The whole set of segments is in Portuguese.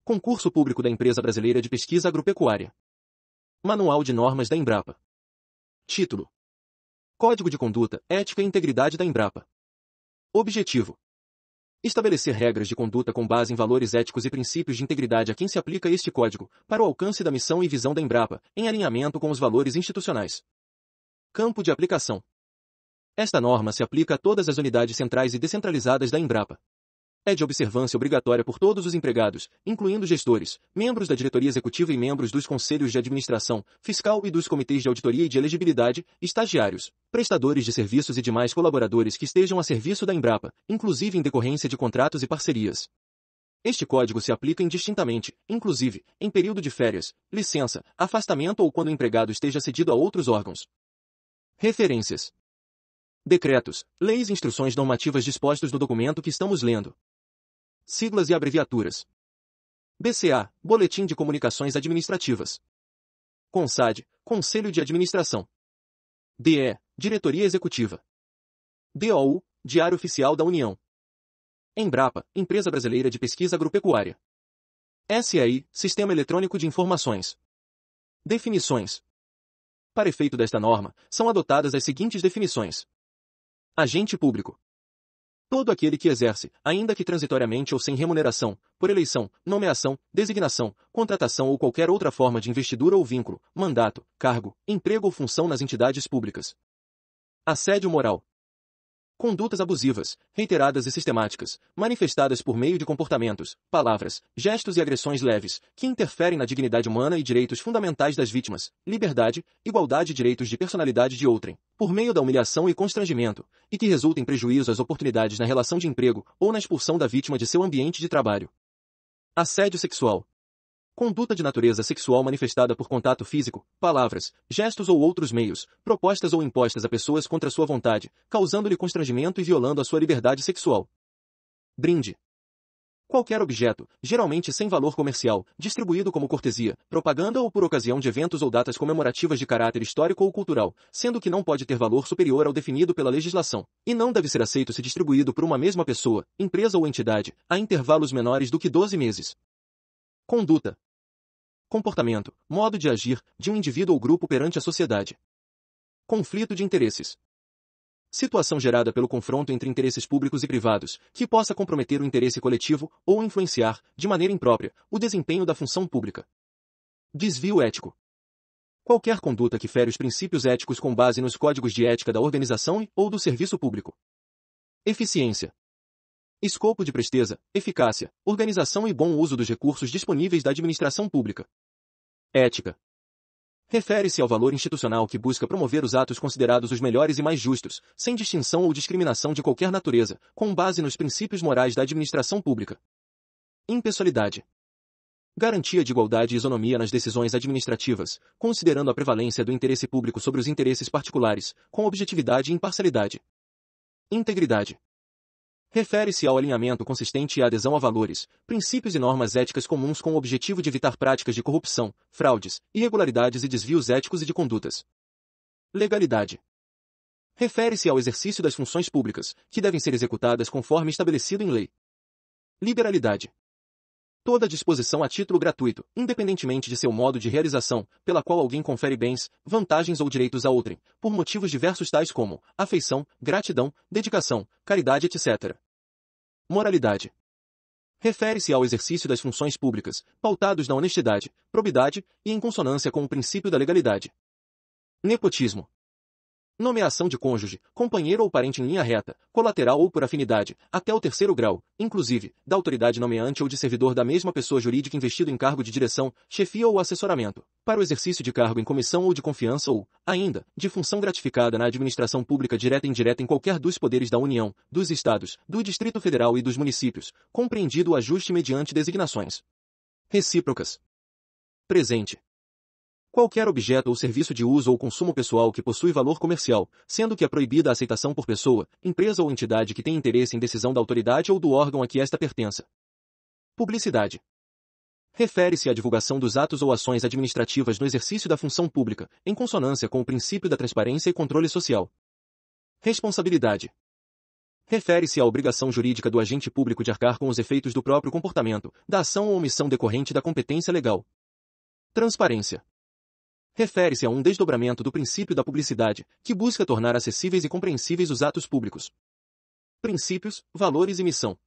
Concurso Público da Empresa Brasileira de Pesquisa Agropecuária. Manual de Normas da Embrapa. Título: Código de Conduta, Ética e Integridade da Embrapa. Objetivo: estabelecer regras de conduta com base em valores éticos e princípios de integridade a quem se aplica este código, para o alcance da missão e visão da Embrapa, em alinhamento com os valores institucionais. Campo de aplicação: esta norma se aplica a todas as unidades centrais e descentralizadas da Embrapa. É de observância obrigatória por todos os empregados, incluindo gestores, membros da diretoria executiva e membros dos conselhos de administração, fiscal e dos comitês de auditoria e de elegibilidade, estagiários, prestadores de serviços e demais colaboradores que estejam a serviço da Embrapa, inclusive em decorrência de contratos e parcerias. Este código se aplica indistintamente, inclusive, em período de férias, licença, afastamento ou quando o empregado esteja cedido a outros órgãos. Referências: decretos, leis e instruções normativas dispostos no documento que estamos lendo. Siglas e abreviaturas: BCA, Boletim de Comunicações Administrativas. CONSAD, Conselho de Administração. DE, Diretoria Executiva. DOU, Diário Oficial da União. Embrapa, Empresa Brasileira de Pesquisa Agropecuária. SEI, Sistema Eletrônico de Informações. Definições: para efeito desta norma, são adotadas as seguintes definições: agente público: todo aquele que exerce, ainda que transitoriamente ou sem remuneração, por eleição, nomeação, designação, contratação ou qualquer outra forma de investidura ou vínculo, mandato, cargo, emprego ou função nas entidades públicas. Assédio moral: condutas abusivas, reiteradas e sistemáticas, manifestadas por meio de comportamentos, palavras, gestos e agressões leves, que interferem na dignidade humana e direitos fundamentais das vítimas, liberdade, igualdade e direitos de personalidade de outrem, por meio da humilhação e constrangimento, e que resultem em prejuízo às oportunidades na relação de emprego ou na expulsão da vítima de seu ambiente de trabalho. Assédio sexual: conduta de natureza sexual manifestada por contato físico, palavras, gestos ou outros meios, propostas ou impostas a pessoas contra sua vontade, causando-lhe constrangimento e violando a sua liberdade sexual. Brinde: qualquer objeto, geralmente sem valor comercial, distribuído como cortesia, propaganda ou por ocasião de eventos ou datas comemorativas de caráter histórico ou cultural, sendo que não pode ter valor superior ao definido pela legislação, e não deve ser aceito se distribuído por uma mesma pessoa, empresa ou entidade, a intervalos menores do que 12 meses. Conduta: comportamento, modo de agir, de um indivíduo ou grupo perante a sociedade. Conflito de interesses: situação gerada pelo confronto entre interesses públicos e privados, que possa comprometer o interesse coletivo ou influenciar, de maneira imprópria, o desempenho da função pública. Desvio ético: qualquer conduta que fere os princípios éticos com base nos códigos de ética da organização e ou do serviço público. Eficiência: escopo de presteza, eficácia, organização e bom uso dos recursos disponíveis da administração pública. Ética: refere-se ao valor institucional que busca promover os atos considerados os melhores e mais justos, sem distinção ou discriminação de qualquer natureza, com base nos princípios morais da administração pública. Impessoalidade: garantia de igualdade e isonomia nas decisões administrativas, considerando a prevalência do interesse público sobre os interesses particulares, com objetividade e imparcialidade. Integridade: refere-se ao alinhamento consistente e à adesão a valores, princípios e normas éticas comuns com o objetivo de evitar práticas de corrupção, fraudes, irregularidades e desvios éticos e de condutas. Legalidade: refere-se ao exercício das funções públicas, que devem ser executadas conforme estabelecido em lei. Liberalidade: toda disposição a título gratuito, independentemente de seu modo de realização, pela qual alguém confere bens, vantagens ou direitos a outrem, por motivos diversos tais como afeição, gratidão, dedicação, caridade, etc. Moralidade: refere-se ao exercício das funções públicas, pautados na honestidade, probidade e em consonância com o princípio da legalidade. Nepotismo: nomeação de cônjuge, companheiro ou parente em linha reta, colateral ou por afinidade, até o 3º grau, inclusive, da autoridade nomeante ou de servidor da mesma pessoa jurídica investido em cargo de direção, chefia ou assessoramento, para o exercício de cargo em comissão ou de confiança ou, ainda, de função gratificada na administração pública direta e indireta em qualquer dos poderes da União, dos Estados, do Distrito Federal e dos municípios, compreendido o ajuste mediante designações recíprocas. Presente: qualquer objeto ou serviço de uso ou consumo pessoal que possui valor comercial, sendo que é proibida a aceitação por pessoa, empresa ou entidade que tem interesse em decisão da autoridade ou do órgão a que esta pertença. Publicidade: refere-se à divulgação dos atos ou ações administrativas no exercício da função pública, em consonância com o princípio da transparência e controle social. Responsabilidade: Refere-se à obrigação jurídica do agente público de arcar com os efeitos do próprio comportamento, da ação ou omissão decorrente da competência legal. Transparência. Refere-se a um desdobramento do princípio da publicidade, que busca tornar acessíveis e compreensíveis os atos públicos. Princípios, valores e missão.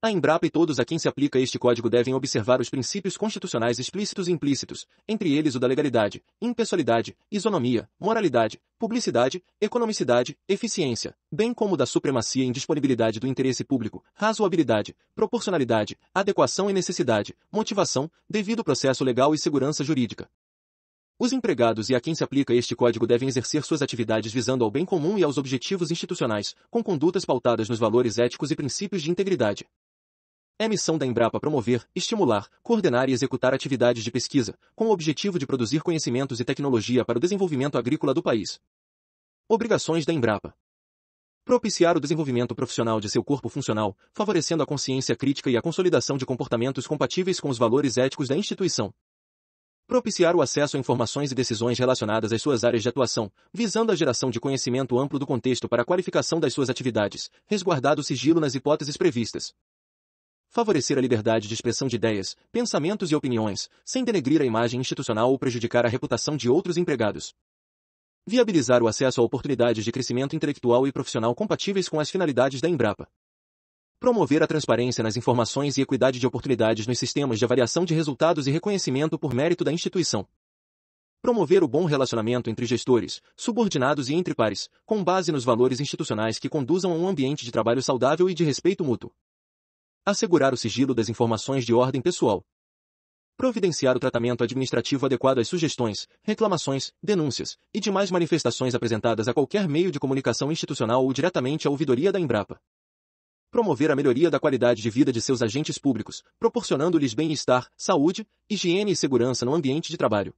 A Embrapa e todos a quem se aplica este código devem observar os princípios constitucionais explícitos e implícitos, entre eles o da legalidade, impessoalidade, isonomia, moralidade, publicidade, economicidade, eficiência, bem como da supremacia e indisponibilidade do interesse público, razoabilidade, proporcionalidade, adequação e necessidade, motivação, devido processo legal e segurança jurídica. Os empregados e a quem se aplica este código devem exercer suas atividades visando ao bem comum e aos objetivos institucionais, com condutas pautadas nos valores éticos e princípios de integridade. É missão da Embrapa promover, estimular, coordenar e executar atividades de pesquisa, com o objetivo de produzir conhecimentos e tecnologia para o desenvolvimento agrícola do país. Obrigações da Embrapa. Propiciar o desenvolvimento profissional de seu corpo funcional, favorecendo a consciência crítica e a consolidação de comportamentos compatíveis com os valores éticos da instituição. Propiciar o acesso a informações e decisões relacionadas às suas áreas de atuação, visando a geração de conhecimento amplo do contexto para a qualificação das suas atividades, resguardado o sigilo nas hipóteses previstas. Favorecer a liberdade de expressão de ideias, pensamentos e opiniões, sem denegrir a imagem institucional ou prejudicar a reputação de outros empregados. Viabilizar o acesso a oportunidades de crescimento intelectual e profissional compatíveis com as finalidades da Embrapa. Promover a transparência nas informações e equidade de oportunidades nos sistemas de avaliação de resultados e reconhecimento por mérito da instituição. Promover o bom relacionamento entre gestores, subordinados e entre pares, com base nos valores institucionais que conduzam a um ambiente de trabalho saudável e de respeito mútuo. Assegurar o sigilo das informações de ordem pessoal. Providenciar o tratamento administrativo adequado às sugestões, reclamações, denúncias e demais manifestações apresentadas a qualquer meio de comunicação institucional ou diretamente à ouvidoria da Embrapa. Promover a melhoria da qualidade de vida de seus agentes públicos, proporcionando-lhes bem-estar, saúde, higiene e segurança no ambiente de trabalho.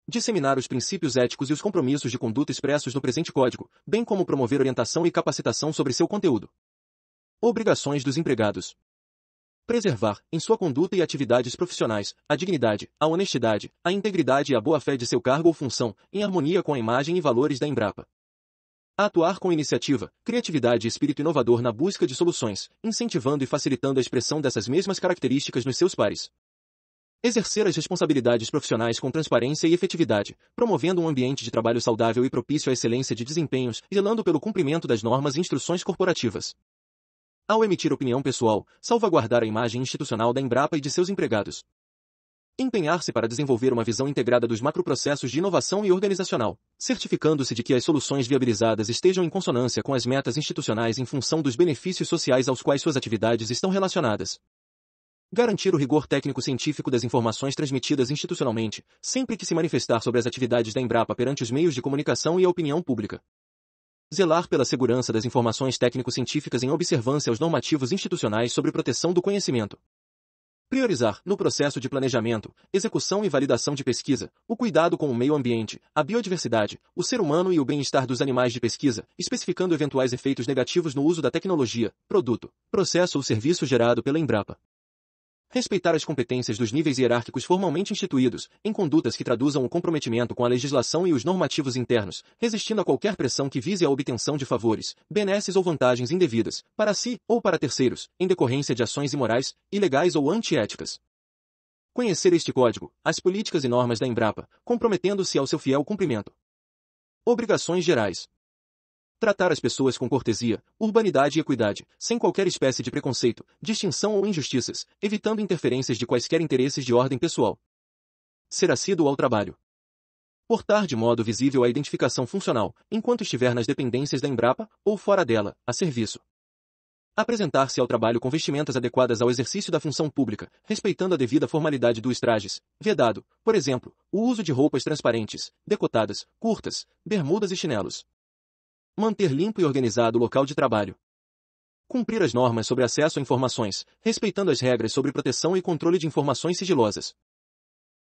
Disseminar os princípios éticos e os compromissos de conduta expressos no presente código, bem como promover orientação e capacitação sobre seu conteúdo. Obrigações dos empregados. Preservar, em sua conduta e atividades profissionais, a dignidade, a honestidade, a integridade e a boa-fé de seu cargo ou função, em harmonia com a imagem e valores da Embrapa. Atuar com iniciativa, criatividade e espírito inovador na busca de soluções, incentivando e facilitando a expressão dessas mesmas características nos seus pares. Exercer as responsabilidades profissionais com transparência e efetividade, promovendo um ambiente de trabalho saudável e propício à excelência de desempenhos, zelando pelo cumprimento das normas e instruções corporativas. Ao emitir opinião pessoal, salvaguardar a imagem institucional da Embrapa e de seus empregados. Empenhar-se para desenvolver uma visão integrada dos macroprocessos de inovação e organizacional, certificando-se de que as soluções viabilizadas estejam em consonância com as metas institucionais em função dos benefícios sociais aos quais suas atividades estão relacionadas. Garantir o rigor técnico-científico das informações transmitidas institucionalmente, sempre que se manifestar sobre as atividades da Embrapa perante os meios de comunicação e a opinião pública. Zelar pela segurança das informações técnico-científicas em observância aos normativos institucionais sobre proteção do conhecimento. Priorizar, no processo de planejamento, execução e validação de pesquisa, o cuidado com o meio ambiente, a biodiversidade, o ser humano e o bem-estar dos animais de pesquisa, especificando eventuais efeitos negativos no uso da tecnologia, produto, processo ou serviço gerado pela Embrapa. Respeitar as competências dos níveis hierárquicos formalmente instituídos, em condutas que traduzam o comprometimento com a legislação e os normativos internos, resistindo a qualquer pressão que vise a obtenção de favores, benesses ou vantagens indevidas, para si ou para terceiros, em decorrência de ações imorais, ilegais ou antiéticas. Conhecer este código, as políticas e normas da Embrapa, comprometendo-se ao seu fiel cumprimento. Obrigações gerais. Tratar as pessoas com cortesia, urbanidade e equidade, sem qualquer espécie de preconceito, distinção ou injustiças, evitando interferências de quaisquer interesses de ordem pessoal. Ser assíduo ao trabalho. Portar de modo visível a identificação funcional, enquanto estiver nas dependências da Embrapa, ou fora dela, a serviço. Apresentar-se ao trabalho com vestimentas adequadas ao exercício da função pública, respeitando a devida formalidade dos trajes, vedado, por exemplo, o uso de roupas transparentes, decotadas, curtas, bermudas e chinelos. Manter limpo e organizado o local de trabalho. Cumprir as normas sobre acesso a informações, respeitando as regras sobre proteção e controle de informações sigilosas.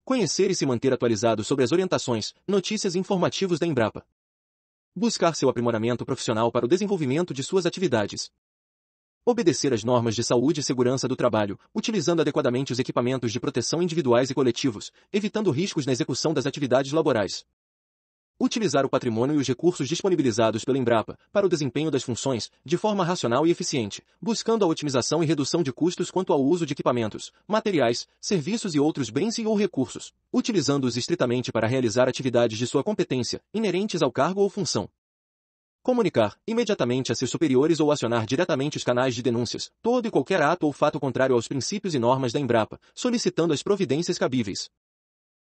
Conhecer e se manter atualizado sobre as orientações, notícias e informativos da Embrapa. Buscar seu aprimoramento profissional para o desenvolvimento de suas atividades. Obedecer às normas de saúde e segurança do trabalho, utilizando adequadamente os equipamentos de proteção individuais e coletivos, evitando riscos na execução das atividades laborais. Utilizar o patrimônio e os recursos disponibilizados pela Embrapa para o desempenho das funções de forma racional e eficiente, buscando a otimização e redução de custos quanto ao uso de equipamentos, materiais, serviços e outros bens e/ou recursos, utilizando-os estritamente para realizar atividades de sua competência, inerentes ao cargo ou função. Comunicar, imediatamente a seus superiores ou acionar diretamente os canais de denúncias, todo e qualquer ato ou fato contrário aos princípios e normas da Embrapa, solicitando as providências cabíveis.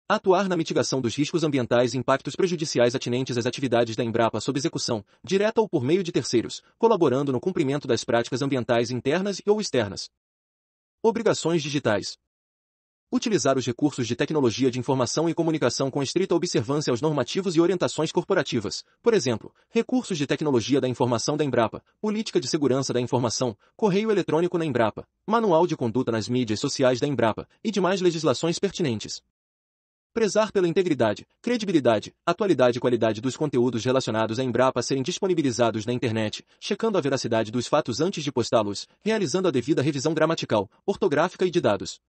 Atuar na mitigação dos riscos ambientais e impactos prejudiciais atinentes às atividades da Embrapa sob execução, direta ou por meio de terceiros, colaborando no cumprimento das práticas ambientais internas e/ou externas. Obrigações digitais. Utilizar os recursos de tecnologia de informação e comunicação com estrita observância aos normativos e orientações corporativas, por exemplo, recursos de tecnologia da informação da Embrapa, política de segurança da informação, correio eletrônico na Embrapa, manual de conduta nas mídias sociais da Embrapa e demais legislações pertinentes. Prezar pela integridade, credibilidade, atualidade e qualidade dos conteúdos relacionados à Embrapa serem disponibilizados na internet, checando a veracidade dos fatos antes de postá-los, realizando a devida revisão gramatical, ortográfica e de dados.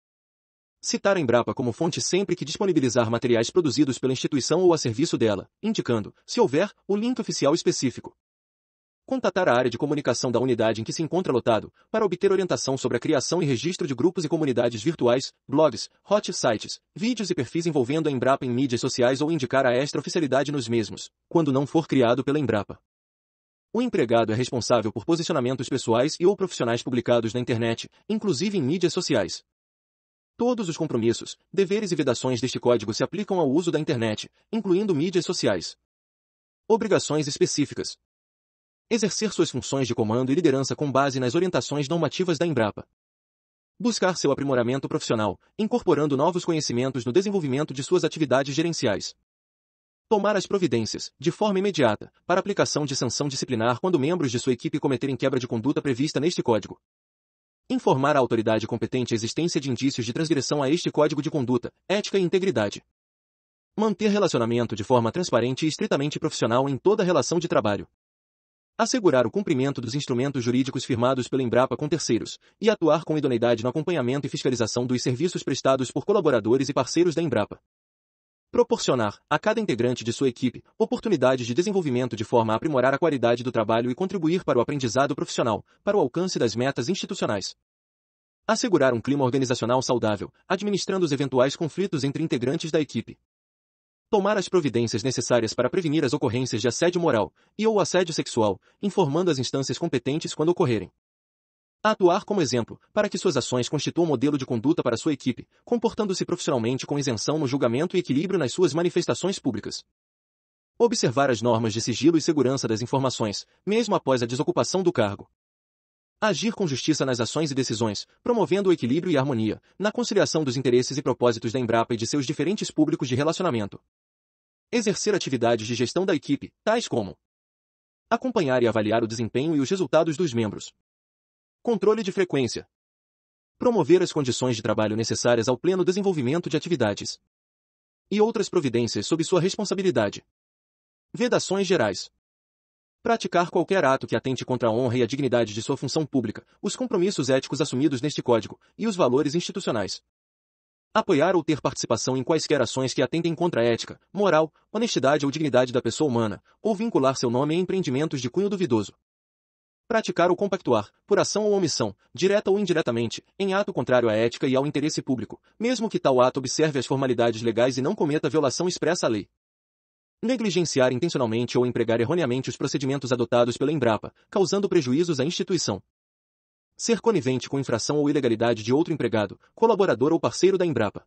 Citar a Embrapa como fonte sempre que disponibilizar materiais produzidos pela instituição ou a serviço dela, indicando, se houver, o link oficial específico. Contatar a área de comunicação da unidade em que se encontra lotado, para obter orientação sobre a criação e registro de grupos e comunidades virtuais, blogs, hot sites, vídeos e perfis envolvendo a Embrapa em mídias sociais ou indicar a extra-oficialidade nos mesmos, quando não for criado pela Embrapa. O empregado é responsável por posicionamentos pessoais e ou profissionais publicados na internet, inclusive em mídias sociais. Todos os compromissos, deveres e vedações deste código se aplicam ao uso da internet, incluindo mídias sociais. Obrigações específicas. Exercer suas funções de comando e liderança com base nas orientações normativas da Embrapa. Buscar seu aprimoramento profissional, incorporando novos conhecimentos no desenvolvimento de suas atividades gerenciais. Tomar as providências, de forma imediata, para aplicação de sanção disciplinar quando membros de sua equipe cometerem quebra de conduta prevista neste código. Informar a autoridade competente a existência de indícios de transgressão a este código de conduta, ética e integridade. Manter relacionamento de forma transparente e estritamente profissional em toda relação de trabalho. Assegurar o cumprimento dos instrumentos jurídicos firmados pela Embrapa com terceiros, e atuar com idoneidade no acompanhamento e fiscalização dos serviços prestados por colaboradores e parceiros da Embrapa. Proporcionar, a cada integrante de sua equipe, oportunidades de desenvolvimento de forma a aprimorar a qualidade do trabalho e contribuir para o aprendizado profissional, para o alcance das metas institucionais. Assegurar um clima organizacional saudável, administrando os eventuais conflitos entre integrantes da equipe. Tomar as providências necessárias para prevenir as ocorrências de assédio moral e ou assédio sexual, informando as instâncias competentes quando ocorrerem. Atuar como exemplo, para que suas ações constituam modelo de conduta para sua equipe, comportando-se profissionalmente com isenção no julgamento e equilíbrio nas suas manifestações públicas. Observar as normas de sigilo e segurança das informações, mesmo após a desocupação do cargo. Agir com justiça nas ações e decisões, promovendo o equilíbrio e harmonia, na conciliação dos interesses e propósitos da Embrapa e de seus diferentes públicos de relacionamento. Exercer atividades de gestão da equipe, tais como acompanhar e avaliar o desempenho e os resultados dos membros. Controle de frequência. Promover as condições de trabalho necessárias ao pleno desenvolvimento de atividades. E outras providências sob sua responsabilidade. Vedações gerais. Praticar qualquer ato que atente contra a honra e a dignidade de sua função pública, os compromissos éticos assumidos neste código, e os valores institucionais. Apoiar ou ter participação em quaisquer ações que atentem contra a ética, moral, honestidade ou dignidade da pessoa humana, ou vincular seu nome a empreendimentos de cunho duvidoso. Praticar ou compactuar, por ação ou omissão, direta ou indiretamente, em ato contrário à ética e ao interesse público, mesmo que tal ato observe as formalidades legais e não cometa violação expressa à lei. Negligenciar intencionalmente ou empregar erroneamente os procedimentos adotados pela Embrapa, causando prejuízos à instituição. Ser conivente com infração ou ilegalidade de outro empregado, colaborador ou parceiro da Embrapa.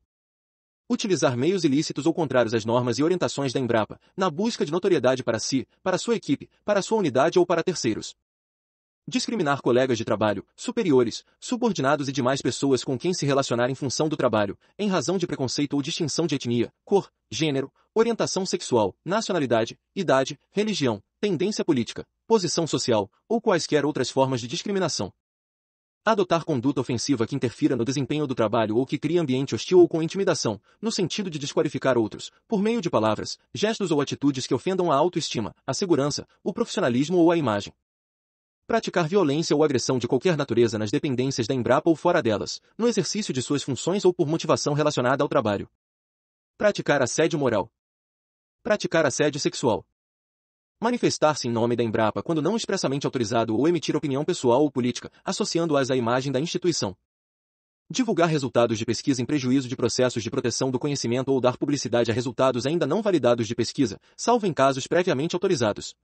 Utilizar meios ilícitos ou contrários às normas e orientações da Embrapa, na busca de notoriedade para si, para sua equipe, para sua unidade ou para terceiros. Discriminar colegas de trabalho, superiores, subordinados e demais pessoas com quem se relacionar em função do trabalho, em razão de preconceito ou distinção de etnia, cor, gênero, orientação sexual, nacionalidade, idade, religião, tendência política, posição social, ou quaisquer outras formas de discriminação. Adotar conduta ofensiva que interfira no desempenho do trabalho ou que crie ambiente hostil ou com intimidação, no sentido de desqualificar outros, por meio de palavras, gestos ou atitudes que ofendam a autoestima, a segurança, o profissionalismo ou a imagem. Praticar violência ou agressão de qualquer natureza nas dependências da Embrapa ou fora delas, no exercício de suas funções ou por motivação relacionada ao trabalho. Praticar assédio moral. Praticar assédio sexual. Manifestar-se em nome da Embrapa quando não expressamente autorizado ou emitir opinião pessoal ou política, associando-as à imagem da instituição. Divulgar resultados de pesquisa em prejuízo de processos de proteção do conhecimento ou dar publicidade a resultados ainda não validados de pesquisa, salvo em casos previamente autorizados.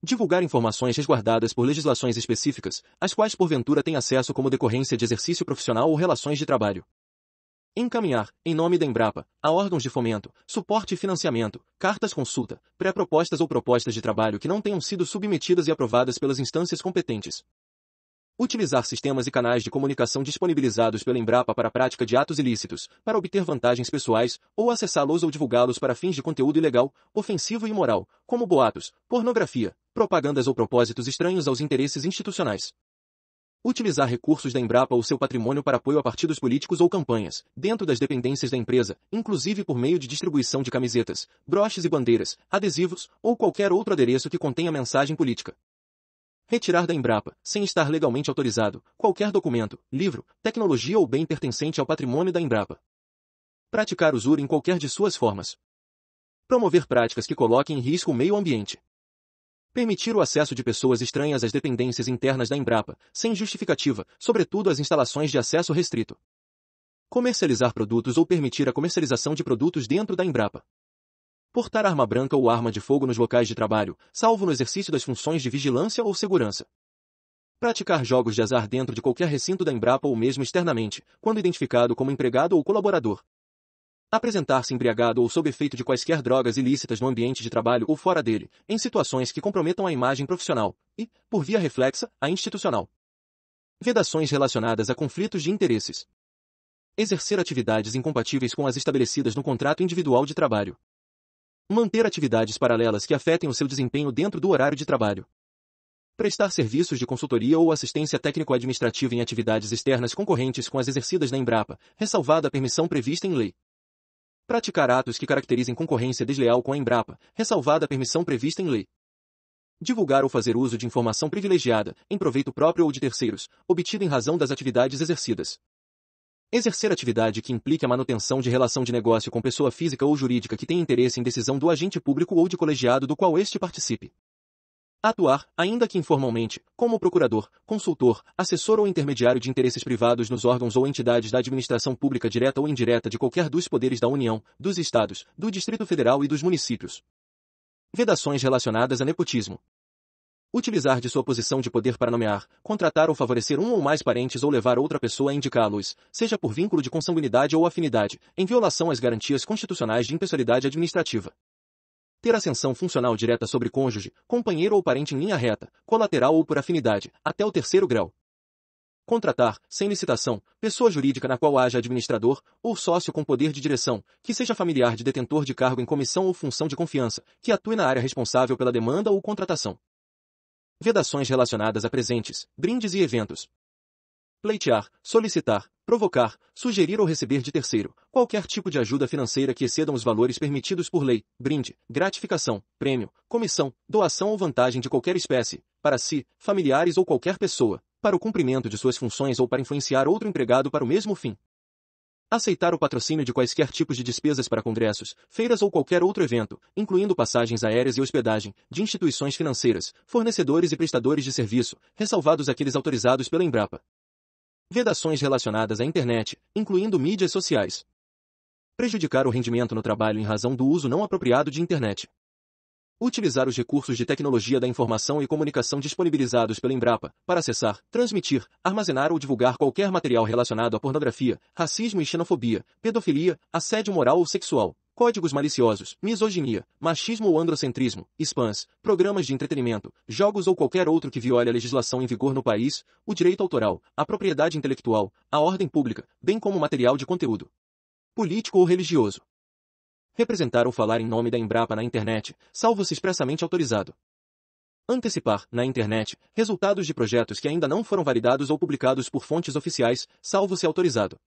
Divulgar informações resguardadas por legislações específicas, às quais porventura tem acesso como decorrência de exercício profissional ou relações de trabalho. Encaminhar, em nome da Embrapa, a órgãos de fomento, suporte e financiamento, cartas-consulta, pré-propostas ou propostas de trabalho que não tenham sido submetidas e aprovadas pelas instâncias competentes. Utilizar sistemas e canais de comunicação disponibilizados pela Embrapa para a prática de atos ilícitos, para obter vantagens pessoais, ou acessá-los ou divulgá-los para fins de conteúdo ilegal, ofensivo e imoral, como boatos, pornografia, propagandas ou propósitos estranhos aos interesses institucionais. Utilizar recursos da Embrapa ou seu patrimônio para apoio a partidos políticos ou campanhas, dentro das dependências da empresa, inclusive por meio de distribuição de camisetas, broches e bandeiras, adesivos, ou qualquer outro adereço que contenha mensagem política. Retirar da Embrapa, sem estar legalmente autorizado, qualquer documento, livro, tecnologia ou bem pertencente ao patrimônio da Embrapa. Praticar usura em qualquer de suas formas. Promover práticas que coloquem em risco o meio ambiente. Permitir o acesso de pessoas estranhas às dependências internas da Embrapa, sem justificativa, sobretudo às instalações de acesso restrito. Comercializar produtos ou permitir a comercialização de produtos dentro da Embrapa. Portar arma branca ou arma de fogo nos locais de trabalho, salvo no exercício das funções de vigilância ou segurança. Praticar jogos de azar dentro de qualquer recinto da Embrapa ou mesmo externamente, quando identificado como empregado ou colaborador. Apresentar-se embriagado ou sob efeito de quaisquer drogas ilícitas no ambiente de trabalho ou fora dele, em situações que comprometam a imagem profissional e, por via reflexa, a institucional. Vedações relacionadas a conflitos de interesses. Exercer atividades incompatíveis com as estabelecidas no contrato individual de trabalho. Manter atividades paralelas que afetem o seu desempenho dentro do horário de trabalho. Prestar serviços de consultoria ou assistência técnico-administrativa em atividades externas concorrentes com as exercidas na Embrapa, ressalvada a permissão prevista em lei. Praticar atos que caracterizem concorrência desleal com a Embrapa, ressalvada a permissão prevista em lei. Divulgar ou fazer uso de informação privilegiada, em proveito próprio ou de terceiros, obtida em razão das atividades exercidas. Exercer atividade que implique a manutenção de relação de negócio com pessoa física ou jurídica que tenha interesse em decisão do agente público ou de colegiado do qual este participe. Atuar, ainda que informalmente, como procurador, consultor, assessor ou intermediário de interesses privados nos órgãos ou entidades da administração pública direta ou indireta de qualquer dos poderes da União, dos Estados, do Distrito Federal e dos municípios. Vedações relacionadas a nepotismo. Utilizar de sua posição de poder para nomear, contratar ou favorecer um ou mais parentes ou levar outra pessoa a indicá-los, seja por vínculo de consanguinidade ou afinidade, em violação às garantias constitucionais de impessoalidade administrativa. Ter ascensão funcional direta sobre cônjuge, companheiro ou parente em linha reta, colateral ou por afinidade, até o 3º grau. Contratar, sem licitação, pessoa jurídica na qual haja administrador, ou sócio com poder de direção, que seja familiar de detentor de cargo em comissão ou função de confiança, que atue na área responsável pela demanda ou contratação. Vedações relacionadas a presentes, brindes e eventos. Pleitear, solicitar, provocar, sugerir ou receber de terceiro, qualquer tipo de ajuda financeira que excedam os valores permitidos por lei, brinde, gratificação, prêmio, comissão, doação ou vantagem de qualquer espécie, para si, familiares ou qualquer pessoa, para o cumprimento de suas funções ou para influenciar outro empregado para o mesmo fim. Aceitar o patrocínio de quaisquer tipos de despesas para congressos, feiras ou qualquer outro evento, incluindo passagens aéreas e hospedagem, de instituições financeiras, fornecedores e prestadores de serviço, ressalvados aqueles autorizados pela Embrapa. Vedações relacionadas à internet, incluindo mídias sociais. Prejudicar o rendimento no trabalho em razão do uso não apropriado de internet. Utilizar os recursos de tecnologia da informação e comunicação disponibilizados pela Embrapa, para acessar, transmitir, armazenar ou divulgar qualquer material relacionado à pornografia, racismo e xenofobia, pedofilia, assédio moral ou sexual, códigos maliciosos, misoginia, machismo ou androcentrismo, spams, programas de entretenimento, jogos ou qualquer outro que viole a legislação em vigor no país, o direito autoral, a propriedade intelectual, a ordem pública, bem como material de conteúdo político ou religioso. Representar ou falar em nome da Embrapa na internet, salvo se expressamente autorizado. Antecipar, na internet, resultados de projetos que ainda não foram validados ou publicados por fontes oficiais, salvo se autorizado.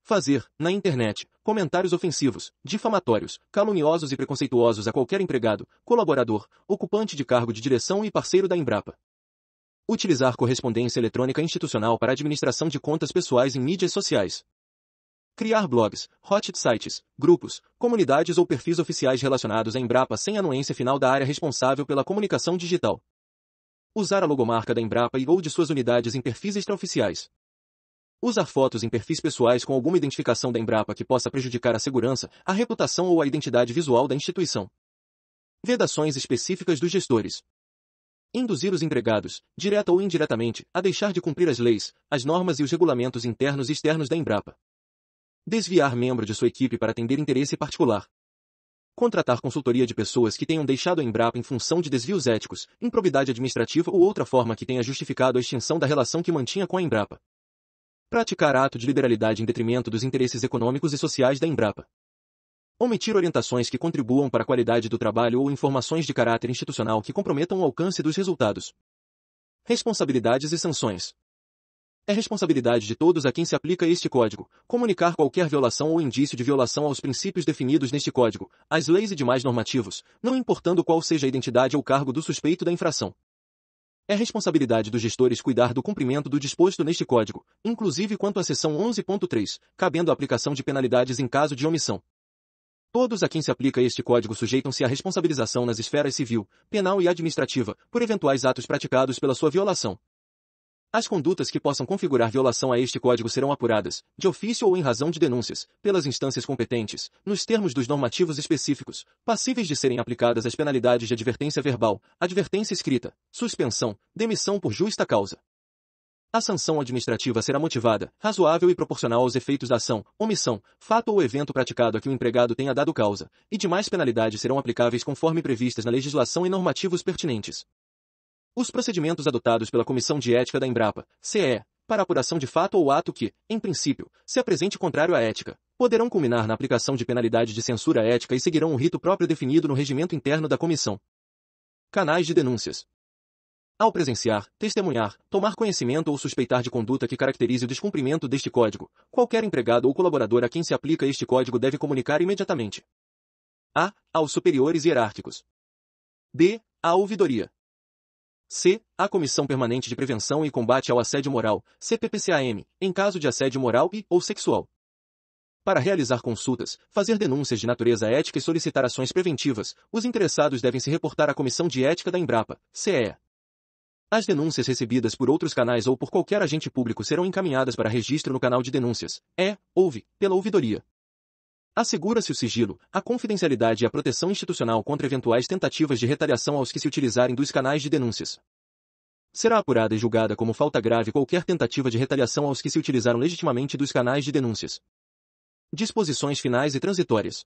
Fazer, na internet, comentários ofensivos, difamatórios, caluniosos e preconceituosos a qualquer empregado, colaborador, ocupante de cargo de direção e parceiro da Embrapa. Utilizar correspondência eletrônica institucional para a administração de contas pessoais em mídias sociais. Criar blogs, hot sites, grupos, comunidades ou perfis oficiais relacionados à Embrapa sem anuência final da área responsável pela comunicação digital. Usar a logomarca da Embrapa e ou de suas unidades em perfis extraoficiais. Usar fotos em perfis pessoais com alguma identificação da Embrapa que possa prejudicar a segurança, a reputação ou a identidade visual da instituição. Vedações específicas dos gestores. Induzir os empregados, direta ou indiretamente, a deixar de cumprir as leis, as normas e os regulamentos internos e externos da Embrapa. Desviar membro de sua equipe para atender interesse particular. Contratar consultoria de pessoas que tenham deixado a Embrapa em função de desvios éticos, improbidade administrativa ou outra forma que tenha justificado a extinção da relação que mantinha com a Embrapa. Praticar ato de liberalidade em detrimento dos interesses econômicos e sociais da Embrapa. Omitir orientações que contribuam para a qualidade do trabalho ou informações de caráter institucional que comprometam o alcance dos resultados. Responsabilidades e sanções. É responsabilidade de todos a quem se aplica este código comunicar qualquer violação ou indício de violação aos princípios definidos neste código, às leis e demais normativos, não importando qual seja a identidade ou cargo do suspeito da infração. É responsabilidade dos gestores cuidar do cumprimento do disposto neste código, inclusive quanto à seção 11.3, cabendo a aplicação de penalidades em caso de omissão. Todos a quem se aplica este código sujeitam-se à responsabilização nas esferas civil, penal e administrativa, por eventuais atos praticados pela sua violação. As condutas que possam configurar violação a este código serão apuradas, de ofício ou em razão de denúncias, pelas instâncias competentes, nos termos dos normativos específicos, passíveis de serem aplicadas as penalidades de advertência verbal, advertência escrita, suspensão, demissão por justa causa. A sanção administrativa será motivada, razoável e proporcional aos efeitos da ação, omissão, fato ou evento praticado a que o empregado tenha dado causa, e demais penalidades serão aplicáveis conforme previstas na legislação e normativos pertinentes. Os procedimentos adotados pela Comissão de Ética da Embrapa, CE, para apuração de fato ou ato que, em princípio, se apresente contrário à ética, poderão culminar na aplicação de penalidade de censura ética e seguirão um rito próprio definido no regimento interno da comissão. Canais de denúncias. Ao presenciar, testemunhar, tomar conhecimento ou suspeitar de conduta que caracterize o descumprimento deste código, qualquer empregado ou colaborador a quem se aplica este código deve comunicar imediatamente. A. Aos superiores hierárquicos. B. À ouvidoria. C. À Comissão Permanente de Prevenção e Combate ao Assédio Moral, CPPCAM, em caso de assédio moral e ou sexual. Para realizar consultas, fazer denúncias de natureza ética e solicitar ações preventivas, os interessados devem se reportar à Comissão de Ética da Embrapa, CE. As denúncias recebidas por outros canais ou por qualquer agente público serão encaminhadas para registro no canal de denúncias, pela ouvidoria. Assegura-se o sigilo, a confidencialidade e a proteção institucional contra eventuais tentativas de retaliação aos que se utilizarem dos canais de denúncias. Será apurada e julgada como falta grave qualquer tentativa de retaliação aos que se utilizaram legitimamente dos canais de denúncias. Disposições finais e transitórias.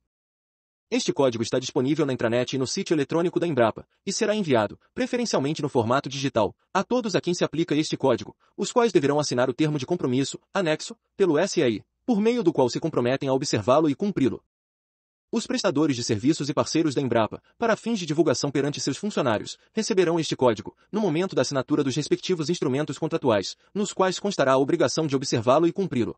Este código está disponível na intranet e no sítio eletrônico da Embrapa, e será enviado, preferencialmente no formato digital, a todos a quem se aplica este código, os quais deverão assinar o termo de compromisso, anexo, pelo SEI, por meio do qual se comprometem a observá-lo e cumpri-lo. Os prestadores de serviços e parceiros da Embrapa, para fins de divulgação perante seus funcionários, receberão este código, no momento da assinatura dos respectivos instrumentos contratuais, nos quais constará a obrigação de observá-lo e cumpri-lo.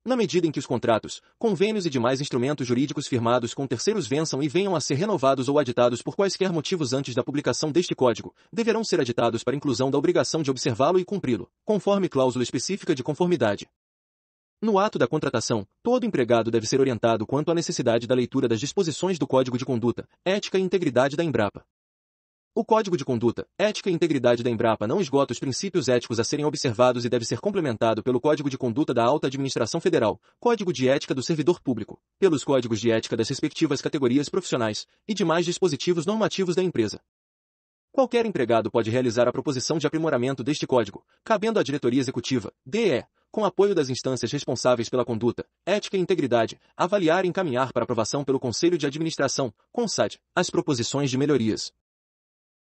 Na medida em que os contratos, convênios e demais instrumentos jurídicos firmados com terceiros vençam e venham a ser renovados ou aditados por quaisquer motivos antes da publicação deste código, deverão ser aditados para inclusão da obrigação de observá-lo e cumpri-lo, conforme cláusula específica de conformidade. No ato da contratação, todo empregado deve ser orientado quanto à necessidade da leitura das disposições do Código de Conduta, Ética e Integridade da Embrapa. O Código de Conduta, Ética e Integridade da Embrapa não esgota os princípios éticos a serem observados e deve ser complementado pelo Código de Conduta da Alta Administração Federal, Código de Ética do Servidor Público, pelos Códigos de Ética das respectivas categorias profissionais e demais dispositivos normativos da empresa. Qualquer empregado pode realizar a proposição de aprimoramento deste código, cabendo à diretoria executiva, DE, com apoio das instâncias responsáveis pela conduta, ética e integridade, avaliar e encaminhar para aprovação pelo Conselho de Administração, CONSAD, as proposições de melhorias.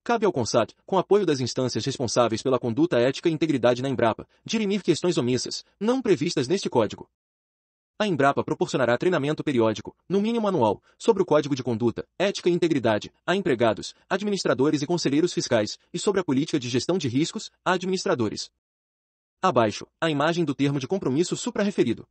Cabe ao CONSAD, com apoio das instâncias responsáveis pela conduta ética e integridade na Embrapa, dirimir questões omissas, não previstas neste código. A Embrapa proporcionará treinamento periódico, no mínimo anual, sobre o Código de Conduta, Ética e Integridade, a empregados, administradores e conselheiros fiscais, e sobre a política de gestão de riscos, a administradores. Abaixo, a imagem do termo de compromisso suprarreferido.